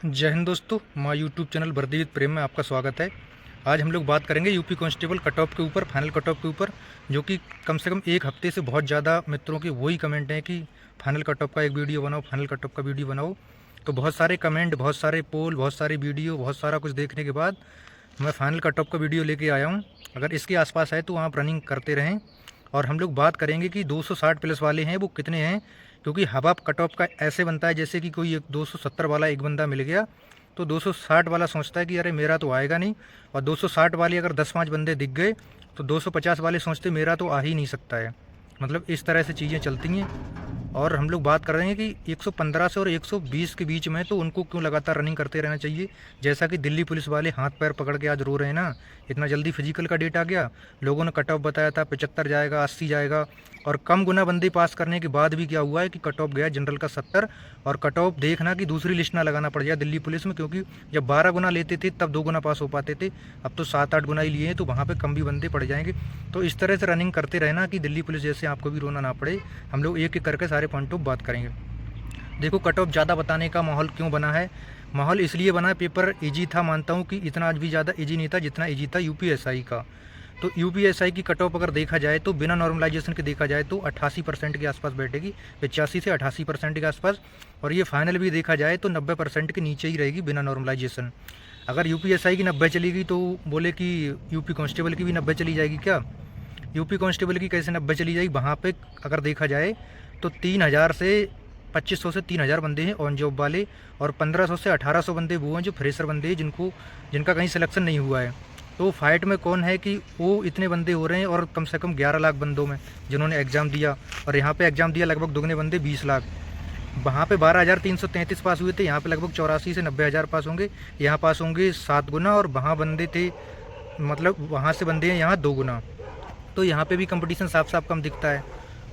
जय हिंद दोस्तों, my YouTube channel वर्दी विद प्रेम में आपका स्वागत है। आज हम लोग बात करेंगे यूपी कांस्टेबल कट ऑफ के ऊपर, फाइनल कट ऑफ के ऊपर, जो कि कम से कम एक हफ्ते से बहुत ज़्यादा मित्रों के वही कमेंट हैं कि फाइनल कट ऑफ का एक वीडियो बनाओ, फाइनल कट ऑफ का वीडियो बनाओ। तो बहुत सारे कमेंट, बहुत सारे पोल, बहुत सारे वीडियो, बहुत सारा कुछ देखने के बाद मैं फाइनल कट ऑफ का वीडियो लेके आया हूँ। अगर इसके आसपास है तो आप रनिंग करते रहें। और हम लोग बात करेंगे कि 260 प्लस वाले हैं वो कितने हैं, क्योंकि हवा कट ऑफ का ऐसे बनता है जैसे कि कोई एक 270 वाला एक बंदा मिल गया तो 260 वाला सोचता है कि अरे मेरा तो आएगा नहीं, और 260 वाले अगर 10-5 बंदे दिख गए तो 250 वाले सोचते मेरा तो आ ही नहीं सकता है। मतलब इस तरह से चीज़ें चलती हैं। और हम लोग बात कर रहे हैं कि 115 से और 120 के बीच में तो उनको क्यों लगातार रनिंग करते रहना चाहिए। जैसा कि दिल्ली पुलिस वाले हाथ पैर पकड़ के आज रो रहे हैं ना, इतना जल्दी फिजिकल का डेट आ गया। लोगों ने कट ऑफ बताया था 75 जाएगा, 80 जाएगा, और कम गुना बंदे पास करने के बाद भी क्या हुआ है कि कट ऑफ गया जनरल का 70। और कट ऑफ देखना कि दूसरी लिस्ट ना लगाना पड़ जाए दिल्ली पुलिस में, क्योंकि जब 12 गुना लेते थे तब 2 गुना पास हो पाते थे, अब तो 7-8 गुना ही लिए हैं, तो वहाँ पे कम भी बंदे पड़ जाएंगे। तो इस तरह से रनिंग करते रहना कि दिल्ली पुलिस जैसे आपको भी रोना ना पड़े। हम लोग एक एक करके सारे पॉइंट ऑफ बात करेंगे। देखो, कट ऑफ ज़्यादा बताने का माहौल क्यों बना है। माहौल इसलिए बना, पेपर ईजी था, मानता हूँ कि इतना आज भी ज़्यादा ईजी नहीं था जितना ईजी था यूपीएसआई का। तो यूपीएसआई की कट ऑफ अगर देखा जाए तो बिना नॉर्मलाइजेशन के देखा जाए तो 88% के आसपास बैठेगी, 85 से 88% के आसपास। और ये फाइनल भी देखा जाए तो 90% के नीचे ही रहेगी बिना नॉर्मलाइजेशन। अगर यूपीएसआई की 90 चलेगी तो बोले कि यूपी कांस्टेबल की भी 90 चली जाएगी क्या? यूपी कांस्टेबल की कैसे 90 चली जाएगी? वहाँ पे अगर देखा जाए तो 3000 से 2500 से 3000 बंदे हैं ऑन जॉब वाले, और 1500 से 1800 बंदे वो हैं जो फ्रेशर बंदे हैं, जिनका कहीं सिलेक्शन नहीं हुआ है। तो फाइट में कौन है कि वो इतने बंदे हो रहे हैं, और कम से कम 11 लाख बंदों में जिन्होंने एग्ज़ाम दिया, और यहाँ पे एग्ज़ाम दिया लगभग दुगने बंदे 20 लाख। वहाँ पे 12,333 पास हुए थे, यहाँ पे लगभग 84 से 90 हज़ार पास होंगे। यहाँ पास होंगे 7 गुना, और वहाँ बंदे थे, मतलब वहाँ से बंदे हैं यहाँ 2 गुना। तो यहाँ पे भी कंपटीशन साफ साफ कम दिखता है।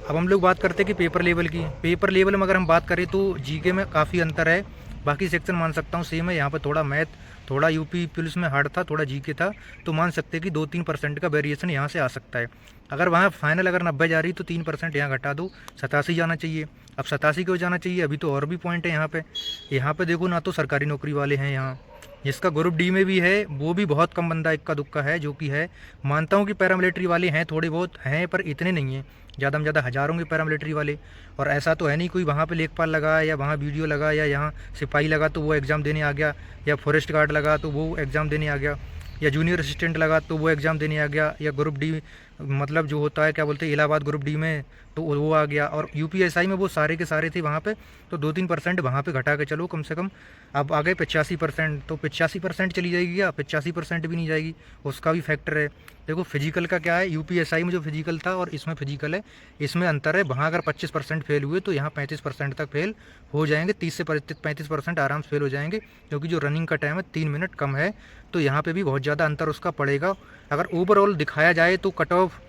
अब हम लोग बात करते हैं कि पेपर लेवल की। पेपर लेवल में अगर हम बात करें तो जीके में काफ़ी अंतर है, बाकी सेक्शन मान सकता हूँ सेम है। यहाँ पर थोड़ा मैथ, थोड़ा यूपी पुलिस में हार्ड था, थोड़ा जीके था, तो मान सकते हैं कि 2-3% का वेरिएशन यहाँ से आ सकता है। अगर वहाँ फाइनल अगर 90 जा रही तो 3% यहाँ घटा दो, 87 जाना चाहिए। अब 87 क्यों जाना चाहिए? अभी तो और भी पॉइंट है यहाँ पे। यहाँ पे देखो ना, तो सरकारी नौकरी वाले हैं यहाँ, जिसका ग्रुप डी में भी है वो भी बहुत कम बंदा इक्का दुक्का है जो कि है। मानता हूँ कि पैरामिलिट्री वाले हैं, थोड़े बहुत हैं, पर इतने नहीं हैं। ज़्यादा में ज़्यादा हज़ारों के पैरामिलिट्री वाले। और ऐसा तो है नहीं कोई वहाँ पे लेखपाल लगा या वहाँ वीडियो लगा या यहाँ सिपाही लगा तो वो एग्ज़ाम देने आ गया, या फॉरेस्ट गार्ड लगा तो वो एग्ज़ाम देने आ गया, या जूनियर असिस्टेंट लगा तो वो एग्ज़ाम देने आ गया, या ग्रुप डी मतलब जो होता है क्या बोलते हैं इलाहाबाद ग्रुप डी में, तो वो आ गया। और यूपीएसआई में वो सारे के सारे थे वहाँ पे, तो 2-3% वहाँ पे घटा के चलो कम से कम। अब आ गए 85%, तो 85% चली जाएगी क्या? 85% भी नहीं जाएगी, उसका भी फैक्टर है। देखो फिजिकल का क्या है, यूपीएसआई में जो फिजिकल था और इसमें फिजिकल है, इसमें अंतर है। वहाँ अगर 25% फेल हुए तो यहाँ 35% तक फेल हो जाएंगे, 30 से 35% आराम से फेल हो जाएंगे, क्योंकि जो रनिंग का टाइम है 3 मिनट कम है। तो यहाँ पे भी बहुत ज़्यादा अंतर उसका पड़ेगा। अगर ओवरऑल दिखाया जाए तो कट ऑफ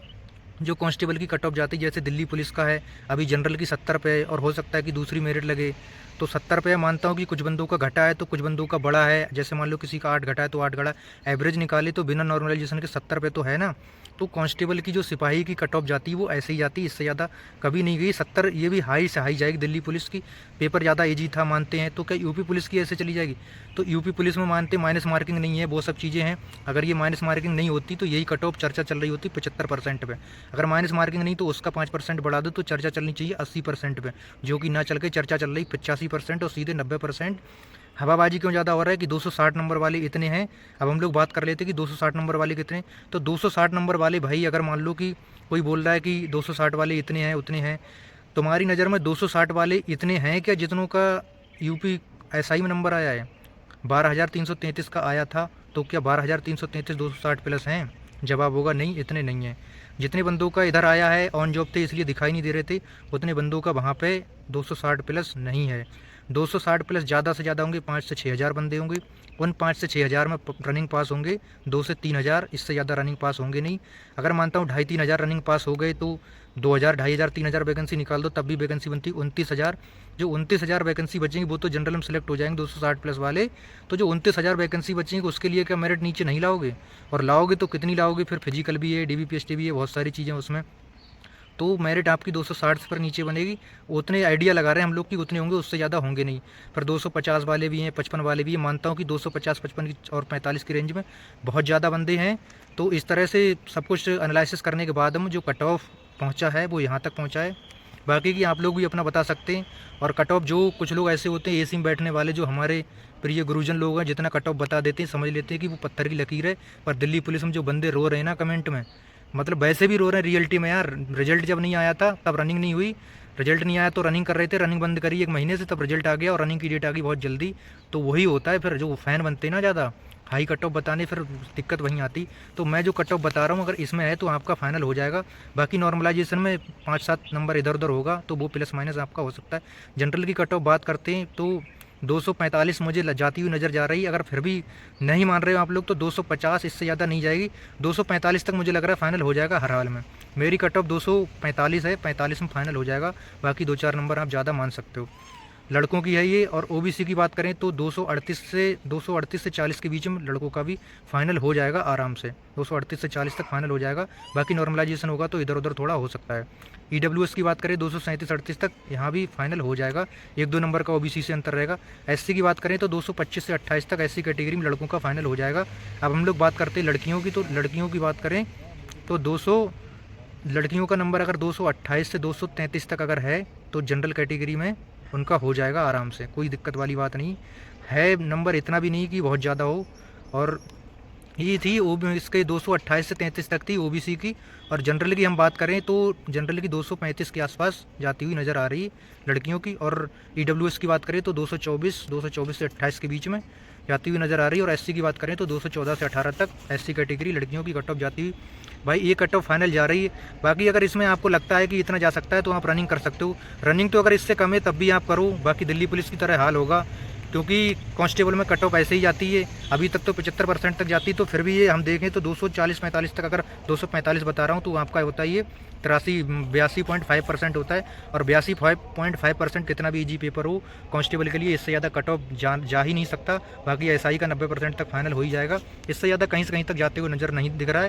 जो कांस्टेबल की कट ऑफ जाती है, जैसे दिल्ली पुलिस का है अभी जनरल की 70 पे है, और हो सकता है कि दूसरी मेरिट लगे तो 70 पे। मानता हूँ कि कुछ बंदों का घटा है तो कुछ बंदों का बढ़ा है, जैसे मान लो किसी का 8 घटा है तो 8 घटा, एवरेज निकाले तो बिना नॉर्मलाइजेशन के 70 पे तो है ना। तो कांस्टेबल की जो सिपाही की कट ऑफ जाती है वो ऐसे ही जाती है, इससे ज़्यादा कभी नहीं गई। 70 ये भी हाई से हाई जाएगी दिल्ली पुलिस की। पेपर ज़्यादा ईजी था मानते हैं, तो क्या यूपी पुलिस की ऐसे चली जाएगी? तो यूपी पुलिस में मानते माइनस मार्किंग नहीं है, वो सब चीज़ें हैं। अगर ये माइनस मार्किंग नहीं होती तो यही कट ऑफ चर्चा चल रही होती 75% पे। अगर माइनस मार्किंग नहीं तो उसका 5% बढ़ा दो तो चर्चा चलनी चाहिए 80% पे, जो कि ना चल के चर्चा चल रही 85% और सीधे 90%। हवाबाजी क्यों ज़्यादा हो रहा है कि 260 नंबर वाले इतने हैं। अब हम लोग बात कर लेते हैं कि 260 नंबर वाले कितने। तो 260 नंबर वाले भाई, अगर मान लो कि कोई बोल रहा है कि 260 वाले इतने हैं उतने हैं, तुम्हारी नज़र में 260 वाले इतने हैं क्या जितनों का यूपी एसआई में नंबर आया है? 12,333 का आया था, तो क्या 12,333 260 प्लस हैं? जवाब होगा नहीं, इतने नहीं हैं। जितने बंदों का इधर आया है ऑन जॉब थे इसलिए दिखाई नहीं दे रहे थे, उतने बंदों का वहाँ पे 260 प्लस नहीं है। 260 प्लस ज़्यादा से ज़्यादा होंगे 5 से 6 हज़ार बंदे होंगे। उन 5 से 6 हज़ार में रनिंग पास होंगे 2 से 3 हज़ार, इससे ज़्यादा रनिंग पास होंगे नहीं। अगर मानता हूँ 2,500-3 हज़ार रनिंग पास हो गए तो 2,000, 2,500, 3,000 वैकेंसी निकाल दो तब भी वैकेंसी बनती 29,000। जो 29,000 वैकेंसी बचेंगी वो तो जनरल में सेलेक्ट हो जाएंगे 260 प्लस वाले। तो जो 29,000 वैकेंसी बचेंगी उसके लिए क्या मेरिट नीचे नहीं लाओगे? और लाओगे तो कितनी लाओगे? फिर फिजिकल भी है, डीबीपीएसटी भी है, बहुत सारी चीज़ें उसमें। तो मेरिट आपकी 260 से पर नीचे बनेगी। उतने आइडिया लगा रहे हैं हम लोग कि उतने होंगे, उससे ज़्यादा होंगे नहीं। पर 250 वाले भी हैं, 55 वाले भी हैं। मानता हूँ कि 250, 55 और 45 की रेंज में बहुत ज़्यादा बंदे हैं। तो इस तरह से सब कुछ एनालिसिस करने के बाद हम जो कट ऑफ पहुँचा है वो यहाँ तक पहुँचा है। बाकी की आप लोग भी अपना बता सकते हैं। और कट ऑफ जो कुछ लोग ऐसे होते हैं एसी में बैठने वाले, जो हमारे प्रिय गुरुजन लोग हैं, जितना कट ऑफ बता देते हैं समझ लेते हैं कि वो पत्थर की लकीर है। पर दिल्ली पुलिस में जो बंदे रो रहे हैं ना कमेंट में, मतलब वैसे भी रो रहे हैं रियलिटी में यार। रिजल्ट जब नहीं आया था तब रनिंग नहीं हुई, रिजल्ट नहीं आया तो रनिंग कर रहे थे, रनिंग बंद करी 1 महीने से, तब रिजल्ट आ गया और रनिंग की डेट आ गई बहुत जल्दी। तो वही होता है फिर, जो फ़ैन बनते हैं ना ज़्यादा हाई कट ऑफ बताने, फिर दिक्कत वहीं आती। तो मैं जो कट ऑफ बता रहा हूँ अगर इसमें है तो आपका फाइनल हो जाएगा। बाकी नॉर्मलाइजेशन में 5-7 नंबर इधर उधर होगा तो वो प्लस माइनस आपका हो सकता है। जनरल की कट ऑफ बात करते हैं तो 245 मुझे जाती हुई नज़र जा रही है। अगर फिर भी नहीं मान रहे हो आप लोग तो 250, इससे ज़्यादा नहीं जाएगी। 245 तक मुझे लग रहा है फाइनल हो जाएगा हर हाल में। मेरी कट ऑफ 245 है, 45 में फाइनल हो जाएगा। बाकी 2-4 नंबर आप ज़्यादा मान सकते हो। लड़कों की है ये। और ओबीसी की बात करें तो 238 से 40 के बीच में लड़कों का भी फाइनल हो जाएगा आराम से। 238 से 40 तक फाइनल हो जाएगा। बाकी नॉर्मलाइजेशन होगा तो इधर उधर थोड़ा हो सकता है। ईडब्ल्यूएस की बात करें 237-38 तक, यहाँ भी फाइनल हो जाएगा। 1-2 नंबर का ओबीसी से अंतर रहेगा। एससी की बात करें तो 225 से 28 तक एससी कैटेगरी में लड़कों का फाइनल हो जाएगा। अब हम लोग बात करते हैं लड़कियों की, तो लड़कियों की बात करें तो 200 लड़कियों का नंबर अगर 228 से 233 तक अगर है तो जनरल कैटेगरी में उनका हो जाएगा आराम से, कोई दिक्कत वाली बात नहीं है। नंबर इतना भी नहीं कि बहुत ज़्यादा हो। और ये थी इसके 228 से 33 तक थी ओबीसी की। और जनरल की हम बात करें तो जनरल की 235 के आसपास जाती हुई नज़र आ रही है लड़कियों की। और ईडब्ल्यूएस की बात करें तो 224 से 28 के बीच में जाती हुई नज़र आ रही है। और एससी की बात करें तो 214 से 18 तक एससी कैटेगरी लड़कियों की कट ऑफ जाती हुई भाई, ये कट ऑफ फाइनल जा रही है। बाकी अगर इसमें आपको लगता है कि इतना जा सकता है तो आप रनिंग कर सकते हो। रनिंग तो अगर इससे कम है तब भी आप करो। बाकी दिल्ली पुलिस की तरह हाल होगा, क्योंकि कांस्टेबल में कट ऑफ ऐसे ही जाती है। अभी तक तो 75% तक जाती है। तो फिर भी ये हम देखें तो 240-45 तक, अगर 245 बता रहा हूँ तो आपका होता है ये 82-82.5% होता है। और 82.5% कितना भी ईजी पेपर हो कांस्टेबल के लिए, इससे ज़्यादा कट ऑफ जा ही नहीं सकता। बाकी एसआई का 90% तक फाइनल हो ही जाएगा। इससे ज़्यादा कहीं से कहीं तक जाते हुए नज़र नहीं दिख रहा है।